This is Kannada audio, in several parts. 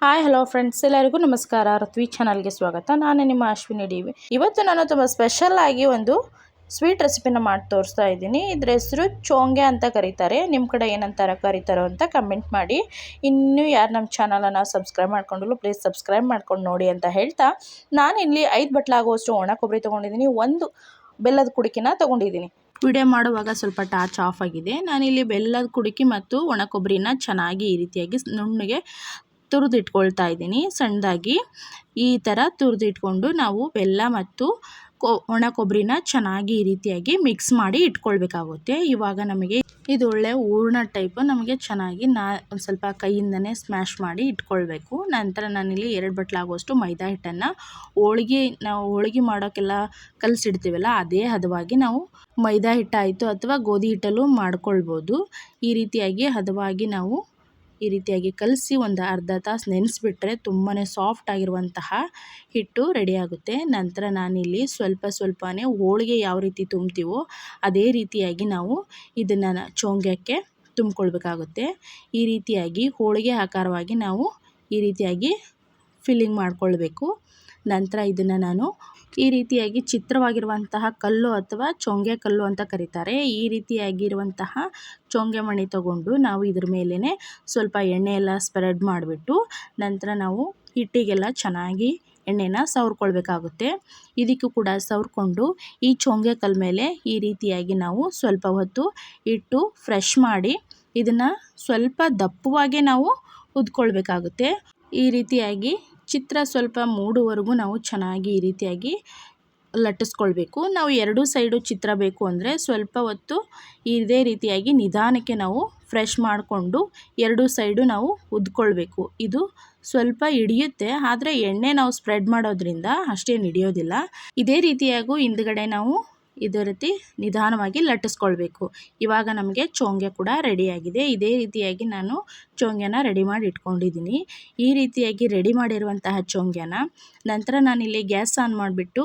ಹಾಯ್ ಹಲೋ ಫ್ರೆಂಡ್ಸ್, ಎಲ್ಲರಿಗೂ ನಮಸ್ಕಾರ. ಋತ್ವಿ ಚಾನಲ್ಗೆ ಸ್ವಾಗತ. ನಾನು ನಿಮ್ಮ ಅಶ್ವಿನಿ ಡಿ ವಿ. ಇವತ್ತು ನಾನು ತುಂಬ ಸ್ಪೆಷಲ್ ಆಗಿ ಒಂದು ಸ್ವೀಟ್ ರೆಸಿಪಿನ ಮಾಡಿ ತೋರಿಸ್ತಾ ಇದ್ದೀನಿ. ಇದ್ರ ಹೆಸರು ಚೋಂಗೆ ಅಂತ ಕರೀತಾರೆ. ನಿಮ್ಮ ಕಡೆ ಏನಂತಾರ ಕರೀತಾರೋ ಅಂತ ಕಮೆಂಟ್ ಮಾಡಿ. ಇನ್ನೂ ಯಾರು ನಮ್ಮ ಚಾನಲನ್ನು ಸಬ್ಸ್ಕ್ರೈಬ್ ಮಾಡ್ಕೊಂಡಿಲ್ಲ, ಪ್ಲೀಸ್ ಸಬ್ಸ್ಕ್ರೈಬ್ ಮಾಡ್ಕೊಂಡು ನೋಡಿ ಅಂತ ಹೇಳ್ತಾ, ನಾನಿಲ್ಲಿ 5 ಬಟ್ಲಾಗುವಷ್ಟು ಒಣ ಕೊಬ್ಬರಿ ತೊಗೊಂಡಿದ್ದೀನಿ, ಒಂದು ಬೆಲ್ಲದ ಕುಡಿಕೆನ ತೊಗೊಂಡಿದ್ದೀನಿ. ವಿಡಿಯೋ ಮಾಡುವಾಗ ಸ್ವಲ್ಪ ಟಾರ್ಚ್ ಆಫ್ ಆಗಿದೆ. ನಾನಿಲ್ಲಿ ಬೆಲ್ಲದ ಕುಡಿಕೆ ಮತ್ತು ಒಣ ಕೊಬ್ಬರಿನ ಚೆನ್ನಾಗಿ ಈ ರೀತಿಯಾಗಿ ನುಣ್ಣಗೆ ತುರಿದಿಟ್ಕೊಳ್ತಾ ಇದ್ದೀನಿ. ಸಣ್ಣದಾಗಿ ಈ ಥರ ತುರಿದಿಟ್ಕೊಂಡು ನಾವು ಬೆಲ್ಲ ಮತ್ತು ಒಣ ಕೊಬ್ಬರಿನ ಚೆನ್ನಾಗಿ ಈ ರೀತಿಯಾಗಿ ಮಿಕ್ಸ್ ಮಾಡಿ ಇಟ್ಕೊಳ್ಬೇಕಾಗುತ್ತೆ. ಇವಾಗ ನಮಗೆ ಇದು ಒಳ್ಳೆ ಹೂರ್ಣ ಟೈಪು ನಮಗೆ ಚೆನ್ನಾಗಿ ಒಂದು ಸ್ವಲ್ಪ ಕೈಯಿಂದನೇ ಸ್ಮ್ಯಾಶ್ ಮಾಡಿ ಇಟ್ಕೊಳ್ಬೇಕು. ನಂತರ ನಾನಿಲ್ಲಿ 2 ಬಟ್ಲಾಗುವಷ್ಟು ಮೈದಾ ಹಿಟ್ಟನ್ನು ನಾವು ಹೋಳಿಗೆ ಮಾಡೋಕ್ಕೆಲ್ಲ ಕಲಸಿಡ್ತೀವಲ್ಲ, ಅದೇ ಹದವಾಗಿ ನಾವು ಮೈದಾ ಹಿಟ್ಟಾಯಿತು ಅಥವಾ ಗೋಧಿ ಹಿಟ್ಟಲ್ಲೂ ಮಾಡ್ಕೊಳ್ಬೋದು. ಈ ರೀತಿಯಾಗಿ ಹದವಾಗಿ ನಾವು ಈ ರೀತಿಯಾಗಿ ಕಲಸಿ ಒಂದು ಅರ್ಧ ತಾಸು ನೆನೆಸಿಬಿಟ್ರೆ ತುಂಬಾ ಸಾಫ್ಟ್ ಆಗಿರುವಂತಹ ಹಿಟ್ಟು ರೆಡಿಯಾಗುತ್ತೆ. ನಂತರ ನಾನಿಲ್ಲಿ ಸ್ವಲ್ಪನೇ ಹೋಳಿಗೆ ಯಾವ ರೀತಿ ತುಂಬ್ತೀವೋ ಅದೇ ರೀತಿಯಾಗಿ ನಾವು ಇದನ್ನು ಚೋಂಗ್ಯಕ್ಕೆ ತುಂಬಿಕೊಳ್ಬೇಕಾಗುತ್ತೆ. ಈ ರೀತಿಯಾಗಿ ಹೋಳಿಗೆ ಆಕಾರವಾಗಿ ನಾವು ಈ ರೀತಿಯಾಗಿ ಫಿಲ್ಲಿಂಗ್ ಮಾಡಿಕೊಳ್ಬೇಕು. ನಂತರ ಇದನ್ನು ನಾನು ಈ ರೀತಿಯಾಗಿ ಚಿತ್ರವಾಗಿರುವಂತಹ ಕಲ್ಲು ಅಥವಾ ಚೋಂಗೆ ಕಲ್ಲು ಅಂತ ಕರೀತಾರೆ. ಈ ರೀತಿಯಾಗಿರುವಂತಹ ಚೋಂಗೆ ಮಣಿ ತಗೊಂಡು ನಾವು ಇದ್ರ ಮೇಲೇ ಸ್ವಲ್ಪ ಎಣ್ಣೆ ಎಲ್ಲ ಸ್ಪ್ರೆಡ್ ಮಾಡಿಬಿಟ್ಟು ನಂತರ ನಾವು ಹಿಟ್ಟಿಗೆಲ್ಲ ಚೆನ್ನಾಗಿ ಎಣ್ಣೆನ ಸವರ್ಕೊಳ್ಬೇಕಾಗುತ್ತೆ. ಇದಕ್ಕೂ ಕೂಡ ಸವರ್ಕೊಂಡು ಈ ಚೋಂಗೆ ಕಲ್ ಮೇಲೆ ಈ ರೀತಿಯಾಗಿ ನಾವು ಸ್ವಲ್ಪ ಹೊತ್ತು ಇಟ್ಟು ಫ್ರೆಶ್ ಮಾಡಿ ಇದನ್ನು ಸ್ವಲ್ಪ ದಪ್ಪವಾಗೇ ನಾವು ಉದ್ಕೊಳ್ಬೇಕಾಗುತ್ತೆ. ಈ ರೀತಿಯಾಗಿ ಚಿತ್ರ ಸ್ವಲ್ಪ ಮೂಡುವರೆಗೂ ನಾವು ಚೆನ್ನಾಗಿ ಈ ರೀತಿಯಾಗಿ ಲಟ್ಟಿಸ್ಕೊಳ್ಬೇಕು. ನಾವು 2 ಸೈಡು ಚಿತ್ರ ಬೇಕು ಅಂದರೆ ಸ್ವಲ್ಪ ಹೊತ್ತು ಇದೇ ರೀತಿಯಾಗಿ ನಿಧಾನಕ್ಕೆ ನಾವು ಫ್ರೆಶ್ ಮಾಡಿಕೊಂಡು 2 ಸೈಡು ನಾವು ಉದ್ಕೊಳ್ಬೇಕು. ಇದು ಸ್ವಲ್ಪ ಹಿಡಿಯುತ್ತೆ, ಆದರೆ ಎಣ್ಣೆ ನಾವು ಸ್ಪ್ರೆಡ್ ಮಾಡೋದ್ರಿಂದ ಅಷ್ಟೇನು ಹಿಡಿಯೋದಿಲ್ಲ. ಇದೇ ರೀತಿಯಾಗೂ ಹಿಂದ್ಗಡೆ ನಾವು ಇದೇ ರೀತಿ ನಿಧಾನವಾಗಿ ಲಟ್ಟಿಸ್ಕೊಳ್ಬೇಕು. ಇವಾಗ ನಮಗೆ ಚೋಂಗೆ ಕೂಡ ರೆಡಿಯಾಗಿದೆ. ಇದೇ ರೀತಿಯಾಗಿ ನಾನು ಚೋಂಗ್ಯನ ರೆಡಿ ಮಾಡಿ ಇಟ್ಕೊಂಡಿದ್ದೀನಿ. ಈ ರೀತಿಯಾಗಿ ರೆಡಿ ಮಾಡಿರುವಂತಹ ಚೋಂಗ್ಯನ ನಂತರ ನಾನಿಲ್ಲಿ ಗ್ಯಾಸ್ ಆನ್ ಮಾಡಿಬಿಟ್ಟು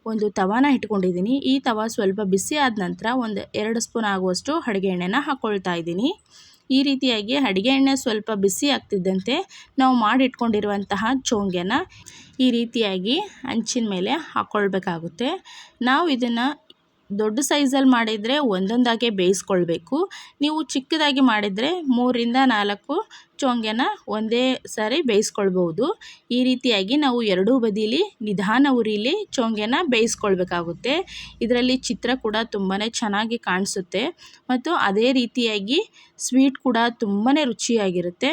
ಒಂದು ತವಾನ ಇಟ್ಕೊಂಡಿದ್ದೀನಿ. ಈ ತವ ಸ್ವಲ್ಪ ಬಿಸಿ ಆದ ನಂತರ ಒಂದು 2 ಸ್ಪೂನ್ ಆಗುವಷ್ಟು ಅಡುಗೆ ಎಣ್ಣೆನ ಹಾಕ್ಕೊಳ್ತಾ ಇದ್ದೀನಿ. ಈ ರೀತಿಯಾಗಿ ಅಡುಗೆ ಎಣ್ಣೆ ಸ್ವಲ್ಪ ಬಿಸಿ ಆಗ್ತಿದ್ದಂತೆ ನಾವು ಮಾಡಿಟ್ಕೊಂಡಿರುವಂತಹ ಚೋಂಗ್ಯನ ಈ ರೀತಿಯಾಗಿ ಹಂಚಿನ ಮೇಲೆ ಹಾಕ್ಕೊಳ್ಬೇಕಾಗುತ್ತೆ. ನಾವು ಇದನ್ನು ದೊಡ್ಡ ಸೈಜಲ್ಲಿ ಮಾಡಿದರೆ ಒಂದೊಂದಾಗೆ ಬೇಯಿಸ್ಕೊಳ್ಬೇಕು. ನೀವು ಚಿಕ್ಕದಾಗಿ ಮಾಡಿದರೆ 3ರಿಂದ 4 ಚೋಂಗ್ಯನ ಒಂದೇ ಸಾರಿ ಬೇಯಿಸ್ಕೊಳ್ಬೋದು. ಈ ರೀತಿಯಾಗಿ ನಾವು 2 ಬದಿಲಿ ನಿಧಾನ ಉರಿಲಿ ಚೋಂಗ್ಯನ ಬೇಯಿಸ್ಕೊಳ್ಬೇಕಾಗುತ್ತೆ. ಇದರಲ್ಲಿ ಚಿತ್ರ ಕೂಡ ತುಂಬಾ ಚೆನ್ನಾಗಿ ಕಾಣಿಸುತ್ತೆ ಮತ್ತು ಅದೇ ರೀತಿಯಾಗಿ ಸ್ವೀಟ್ ಕೂಡ ತುಂಬಾ ರುಚಿಯಾಗಿರುತ್ತೆ.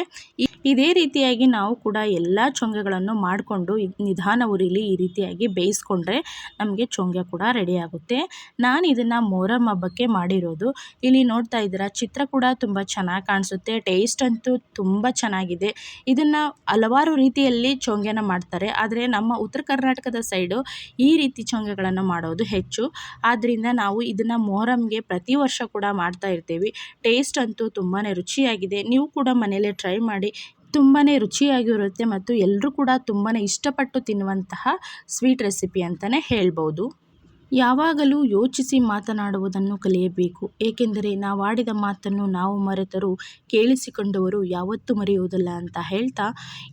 ಇದೇ ರೀತಿಯಾಗಿ ನಾವು ಕೂಡ ಎಲ್ಲ ಚೋಂಗ್ಯಗಳನ್ನು ಮಾಡಿಕೊಂಡು ನಿಧಾನ ಉರಿಲಿ ಈ ರೀತಿಯಾಗಿ ಬೇಯಿಸ್ಕೊಂಡ್ರೆ ನಮಗೆ ಚೋಂಗ್ಯ ಕೂಡ ರೆಡಿಯಾಗುತ್ತೆ. ನಾನು ಇದನ್ನು ಮೊಹರಂ ಹಬ್ಬಕ್ಕೆ ಮಾಡಿರೋದು. ಇಲ್ಲಿ ನೋಡ್ತಾ ಇದ್ದೀರಾ, ಚಿತ್ರ ಕೂಡ ತುಂಬ ಚೆನ್ನಾಗಿ ಕಾಣಿಸುತ್ತೆ. ಟೇಸ್ಟ್ ಅಂತೂ ತುಂಬ ಚೆನ್ನಾಗಿದೆ. ಇದನ್ನು ಹಲವಾರು ರೀತಿಯಲ್ಲಿ ಚೋಂಗ್ಯನ ಮಾಡ್ತಾರೆ, ಆದರೆ ನಮ್ಮ ಉತ್ತರ ಕರ್ನಾಟಕದ ಸೈಡು ಈ ರೀತಿ ಚೋಂಗ್ಯಗಳನ್ನು ಮಾಡೋದು ಹೆಚ್ಚು. ಆದ್ದರಿಂದ ನಾವು ಇದನ್ನು ಮೊಹರಂಗೆ ಪ್ರತಿ ವರ್ಷ ಕೂಡ ಮಾಡ್ತಾ ಇರ್ತೀವಿ. ಟೇಸ್ಟ್ ಅಂತೂ ತುಂಬಾ ರುಚಿಯಾಗಿದೆ. ನೀವು ಕೂಡ ಮನೆಯಲ್ಲೇ ಟ್ರೈ ಮಾಡಿ. ತುಂಬಾ ರುಚಿಯಾಗಿರುತ್ತೆ ಮತ್ತು ಎಲ್ಲರೂ ಕೂಡ ತುಂಬಾ ಇಷ್ಟಪಟ್ಟು ತಿನ್ನುವಂತಹ ಸ್ವೀಟ್ ರೆಸಿಪಿ ಅಂತಲೇ ಹೇಳ್ಬೋದು. ಯಾವಾಗಲೂ ಯೋಚಿಸಿ ಮಾತನಾಡುವುದನ್ನು ಕಲಿಯಬೇಕು. ಏಕೆಂದರೆ ನಾವಾಡಿದ ಮಾತನ್ನು ನಾವು ಮರೆತರೂ ಕೇಳಿಸಿಕೊಂಡವರು ಯಾವತ್ತೂ ಮರೆಯುವುದಿಲ್ಲ ಅಂತ ಹೇಳ್ತಾ,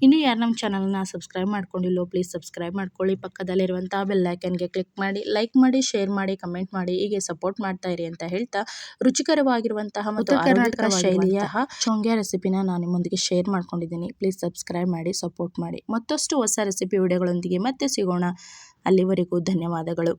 ಇನ್ನೂ ಯಾರು ನಮ್ಮ ಚಾನಲನ್ನು ಸಬ್ಸ್ಕ್ರೈಬ್ ಮಾಡ್ಕೊಂಡಿಲ್ಲೋ ಪ್ಲೀಸ್ ಸಬ್ಸ್ಕ್ರೈಬ್ ಮಾಡ್ಕೊಳ್ಳಿ. ಪಕ್ಕದಲ್ಲಿರುವಂಥ ಬೆಲ್ ಐಕನ್ಗೆ ಕ್ಲಿಕ್ ಮಾಡಿ, ಲೈಕ್ ಮಾಡಿ, ಶೇರ್ ಮಾಡಿ, ಕಮೆಂಟ್ ಮಾಡಿ, ಹೀಗೆ ಸಪೋರ್ಟ್ ಮಾಡ್ತಾ ಇರಿ ಅಂತ ಹೇಳ್ತಾ, ರುಚಿಕರವಾಗಿರುವಂತಹ ಮತ್ತು ಕರ್ನಾಟಕ ಶೈಲಿಯ ಚೋಂಗ್ಯ ರೆಸಿಪಿನ ನಾನು ನಿಮ್ಮೊಂದಿಗೆ ಶೇರ್ ಮಾಡ್ಕೊಂಡಿದ್ದೀನಿ. ಪ್ಲೀಸ್ ಸಬ್ಸ್ಕ್ರೈಬ್ ಮಾಡಿ, ಸಪೋರ್ಟ್ ಮಾಡಿ. ಮತ್ತಷ್ಟು ಹೊಸ ರೆಸಿಪಿ ವಿಡಿಯೋಗಳೊಂದಿಗೆ ಮತ್ತೆ ಸಿಗೋಣ. ಅಲ್ಲಿವರೆಗೂ ಧನ್ಯವಾದಗಳು.